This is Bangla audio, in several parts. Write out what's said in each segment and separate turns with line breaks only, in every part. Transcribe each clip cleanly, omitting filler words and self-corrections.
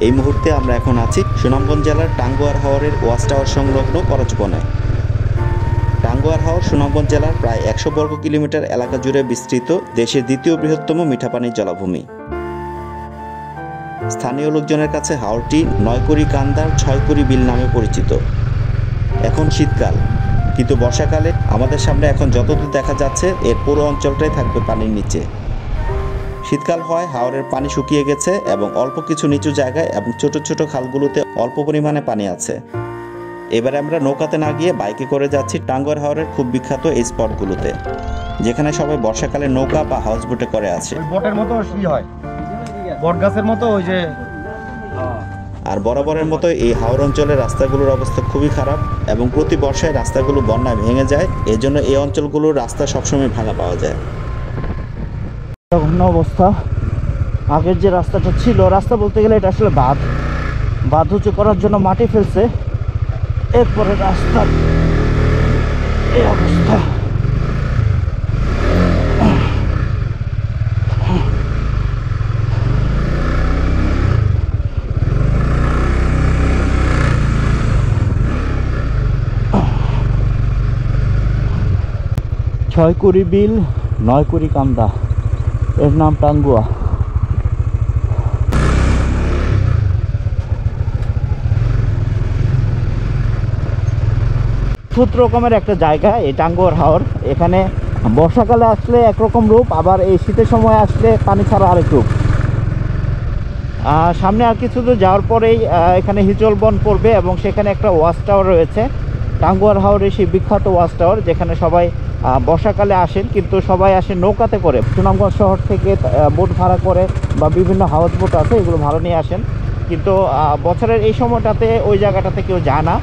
এই মুহূর্তে আমরা এখন আছি সুনামগঞ্জ জেলার টাঙ্গুয়ার হাওরের ওয়াচ টাওয়ার সংলগ্ন করচবনায়। টাঙ্গুয়ার হাওর সুনামগঞ্জ জেলার প্রায় 100 বর্গ কিলোমিটার এলাকা জুড়ে বিস্তৃত দেশের দ্বিতীয় বৃহত্তম মিঠাপানির জলাভূমি। স্থানীয় লোকজনের কাছে হাওরটি 9 কুড়ি কান্দার 6 কুড়ি বিল নামে পরিচিত। এখন শীতকাল, কিন্তু বর্ষাকালে আমাদের সামনে এখন যতদূর দেখা যাচ্ছে এর পুরো অঞ্চলটাই থাকবে পানির নিচে। শীতকাল হওয়ায় হাওরের পানি শুকিয়ে গেছে এবং অল্প কিছু নিচু জায়গায় এবং ছোট ছোট খালগুলোতে অল্প পরিমাণে পানি আছে। এবারে আমরা নৌকাতে না গিয়ে বাইকে করে যাচ্ছি টাঙ্গুয়ার হাওরের খুব বিখ্যাত এই স্পটগুলোতে, যেখানে সবাই বর্ষাকালে নৌকা বা হাউস বোটে করে আছে।
বটের মতো হয়, বট গাছের মতো ওই যে।
আর বরাবরের মতো এই হাওর অঞ্চলের রাস্তাগুলোর অবস্থা খুবই খারাপ এবং প্রতি বর্ষায় রাস্তাগুলো বন্যায় ভেঙে যায়। এজন্য এই অঞ্চলগুলোর রাস্তা সবসময় ভাঙা পাওয়া যায়।
জঘন্য অবস্থা। আগের যে রাস্তাটা ছিল, রাস্তা বলতে গেলে এটা আসলে বাঁধ উঁচু করার জন্য মাটি ফেলছে, এরপরে রাস্তার এই অবস্থা। ছয় কুড়ি বিল, 9 কুড়ি কান্দা, এর নাম টাঙ্গুয়া। অদ্ভুত রকমের একটা জায়গা এই টাঙ্গুয়ার হাওর। এখানে বর্ষাকালে আসলে একরকম রূপ, আবার এই শীতের সময় আসলে পানি ছাড়া আরেক রূপ। সামনে আর কিছু দূর যাওয়ার পরেই এখানে হিজল বন পড়বে এবং সেখানে একটা ওয়াচ টাওয়ার রয়েছে। টাঙ্গুয়ার হাওরের সেই বিখ্যাত ওয়াচ টাওয়ার, যেখানে সবাই বর্ষাকালে আসেন, কিন্তু সবাই আসেন নৌকাতে করে। সুনামগঞ্জ শহর থেকে বোট ভাড়া করে বা বিভিন্ন হাউস বোট আছে, এগুলো ভাড়া নিয়ে আসেন। কিন্তু বছরের এই সময়টাতে ওই জায়গাটাতে কেউ যায় না।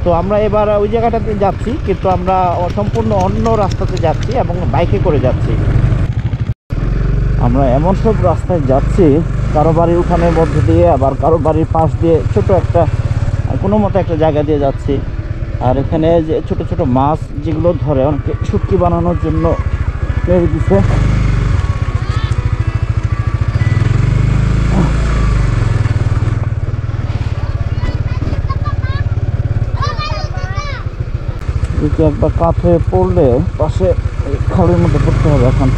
তো আমরা এবার ওই জায়গাটাতে যাচ্ছি, কিন্তু আমরা সম্পূর্ণ অন্য রাস্তাতে যাচ্ছি এবং বাইকে করে যাচ্ছি। আমরা এমন সব রাস্তায় যাচ্ছি, কারো বাড়ির উঠানের মধ্যে দিয়ে, আবার কারো বাড়ির পাশ দিয়ে ছোট একটা কোনো মতো একটা জায়গা দিয়ে যাচ্ছি। আর এখানে যে ছোট ছোট মাছ যেগুলো ধরে অনেকে শুটকি বানানোর জন্য তৈরি দিচ্ছে। একবার কাঠে পড়লে পাশে খালের মধ্যে পড়তে হবে। এখন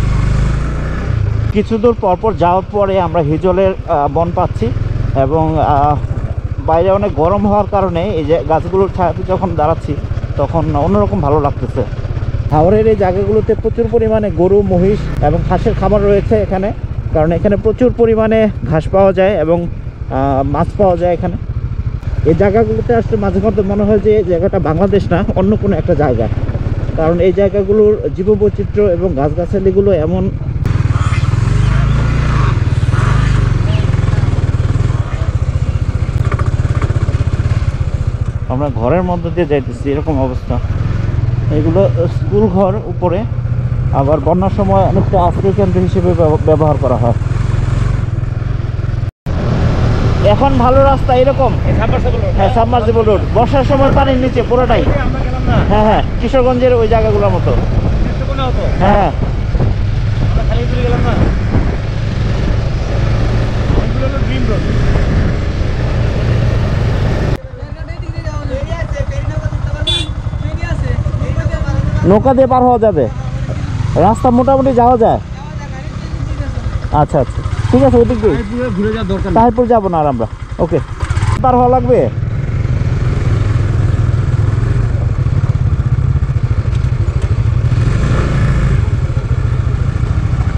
কিছু দূর পরপর যাওয়ার পরে আমরা হিজলের বন পাচ্ছি এবং বাইরে অনেক গরম হওয়ার কারণে এই যে গাছগুলোর ছায়াতে যখন দাঁড়াচ্ছি তখন অন্যরকম ভালো লাগতেছে। হাওরের এই জায়গাগুলোতে প্রচুর পরিমাণে গরু, মহিষ এবং হাঁসের খামার রয়েছে এখানে, কারণ এখানে প্রচুর পরিমাণে ঘাস পাওয়া যায় এবং মাছ পাওয়া যায় এখানে। এই জায়গাগুলোতে আসলে মাঝে মধ্যে মনে হয় যে জায়গাটা বাংলাদেশ না, অন্য কোনো একটা জায়গা, কারণ এই জায়গাগুলোর জীববৈচিত্র্য এবং গাছগাছালিগুলো এমন। আমরা ঘরের মধ্যে দিয়ে যাইতেছি, এরকম অবস্থা। এগুলো স্কুল ঘর উপরে, আবার বন্যার সময় অনেকটা আশ্রয় কেন্দ্র হিসেবে ব্যবহার করা হয়। এখন ভালো রাস্তা এরকম, হ্যাঁ সাবমার্সিবল রোড। বর্ষার সময় পানির নিচে পুরোটাই। হ্যাঁ হ্যাঁ, কিশোরগঞ্জের ওই জায়গাগুলোর মতো। হ্যাঁ নৌকা দিয়ে পার হওয়া যাবে, রাস্তা মোটামুটি যাওয়া যায়। আচ্ছা আচ্ছা, ঠিক আছে, ওইদিক দিয়ে ঘুরে যাওয়ার দরকার, তারপর যাবো না আর আমরা। ওকে, পার হওয়া লাগবে।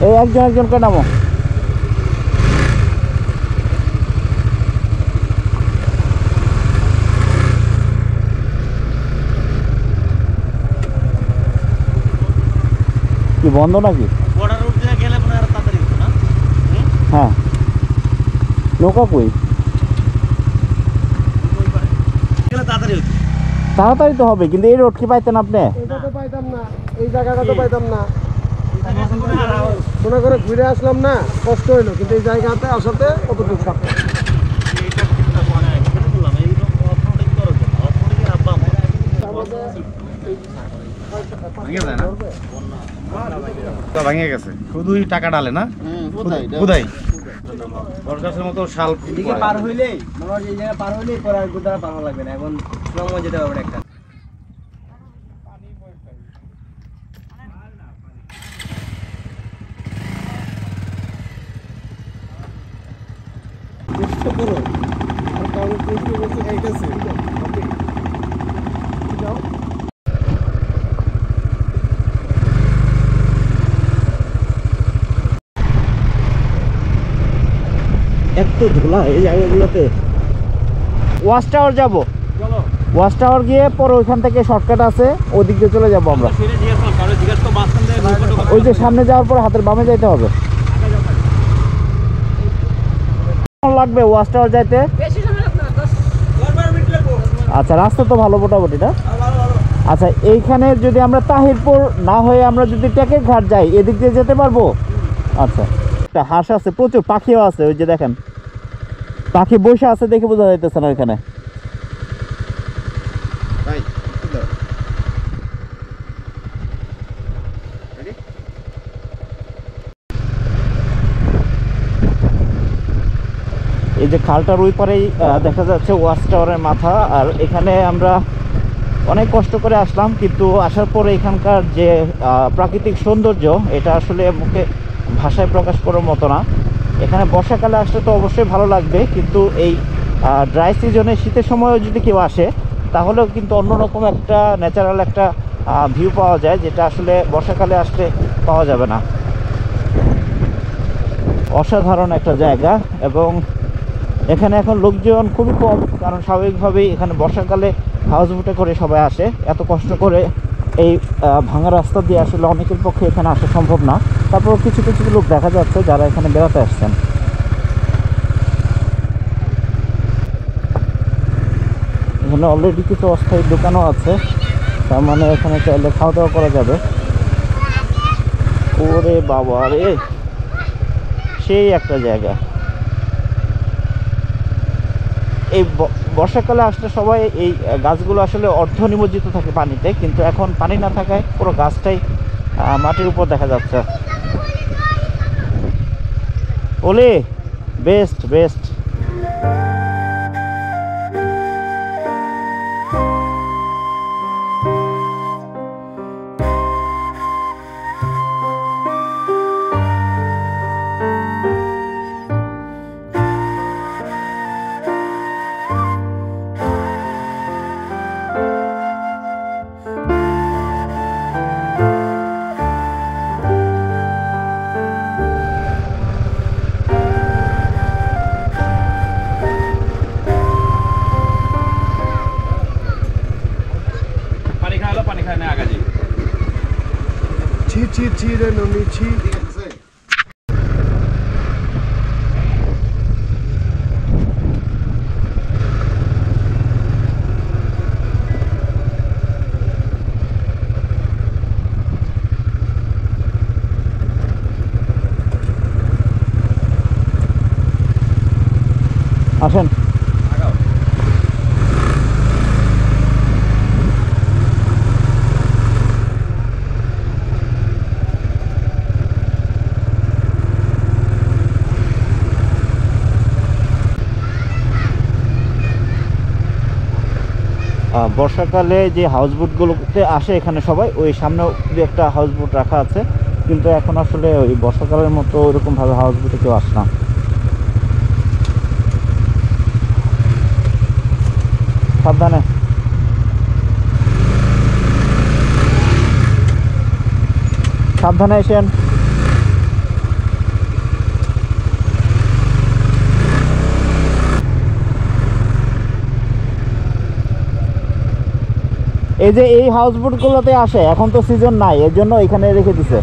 এই একজন একজন করে নামো। কি বন্ধ নাকি? হ্যাঁ, নৌকা কই? তাড়াতাড়ি তো হবে, কিন্তু এই রোড কি পাইতেন আপনি?
এটা তো পাইতাম না, এই জায়গাটা তো পাইতাম না। মনে করে ঘুরে আসলাম না, কষ্ট হইলো, কিন্তু এই জায়গাতে আসাতে কতটুকু সাথে ভেঙে গেছে। শুধুই টাকা ডালে না, কোথায়
বরগাছের মতো শাল
এদিকে পার হইলেই মনে হয় যে এই জায়গা পার হইলেই পরে আর গুদারা পার হওয়া লাগবে না, এখন সুনামগঞ্জ যেতে পারবেন একটা।
চেষ্টা করো আর কারো চেষ্টা করতে খাইতেছে যাও
এত ধুলা এই জায়গাগুলোতে। ওয়াচ টাওয়ার যাবো, ওয়াচ টাওয়ার গিয়ে পরে ওইখান থেকে শর্টকাট আছে, ওদিক দিয়ে চলে যাবো আমরা। ওই যে সামনে যাওয়ার পরে হাতের বামে যাইতে হবে। কেমন লাগবে ওয়াচ টাওয়ার যাইতে? আচ্ছা, রাস্তা তো ভালো মোটামুটি না? আচ্ছা, এইখানে যদি আমরা তাহিরপুর না হয়ে আমরা যদি টেকের ঘাট যাই, এদিক দিয়ে যেতে পারবো? আচ্ছা, একটা হাঁস আছে, প্রচুর পাখিও আছে, ওই যে দেখেন পাখি বসে আছে, দেখে বোঝা যাইতেছে না ওইখানে। এই যে খালটার ওই পারেই দেখা যাচ্ছে ওয়াচ টাওয়ারের মাথা। আর এখানে আমরা অনেক কষ্ট করে আসলাম, কিন্তু আসার পরে এখানকার যে প্রাকৃতিক সৌন্দর্য, এটা আসলে মুখে ভাষায় প্রকাশ করার মতো না। এখানে বর্ষাকালে আসলে তো অবশ্যই ভালো লাগবে, কিন্তু এই ড্রাই সিজনে শীতের সময়ও যদি কেউ আসে তাহলেও কিন্তু অন্যরকম একটা ন্যাচারাল একটা ভিউ পাওয়া যায়, যেটা আসলে বর্ষাকালে আসলে পাওয়া যাবে না। অসাধারণ একটা জায়গা, এবং এখানে এখন লোকজন খুবই কম, কারণ স্বাভাবিকভাবেই এখানে বর্ষাকালে হাউস বোটে করে সবাই আসে। এত কষ্ট করে এই ভাঙা রাস্তা দিয়ে আসলে অনেকের পক্ষে এখানে আসা সম্ভব না। তারপর কিছু কিছু লোক দেখা যাচ্ছে যারা এখানে বেড়াতে আসছেন। এখানে অলরেডি কিছু অস্থায়ী দোকানও আছে, তার মানে এখানে চাইলে খাওয়া দাওয়া করা যাবে। ওরে বাবা রে, সেই একটা জায়গা। এই বর্ষাকালে আসলে সবাই এই গাছগুলো আসলে অর্ধ নিমজ্জিত থাকে পানিতে, কিন্তু এখন পানি না থাকায় পুরো গাছটাই মাটির উপর দেখা যাচ্ছে। ওলে বেস্ট বেস্ট।
ছি রে ননি ছি।
আসেন। বর্ষাকালে যে হাউস বোটগুলোতে আসে এখানে সবাই, ওই সামনেও একটা হাউস বোট রাখা আছে, কিন্তু এখন আসলে ওই বর্ষাকালের মতো ওইরকমভাবে হাউস বোটে কেউ আসে না। সাবধানে। সাবধানে আসেন। এই যে এই হাউস বোটগুলোতে আসে, এখন তো সিজন নাই, এর জন্য এখানে রেখে দিছে।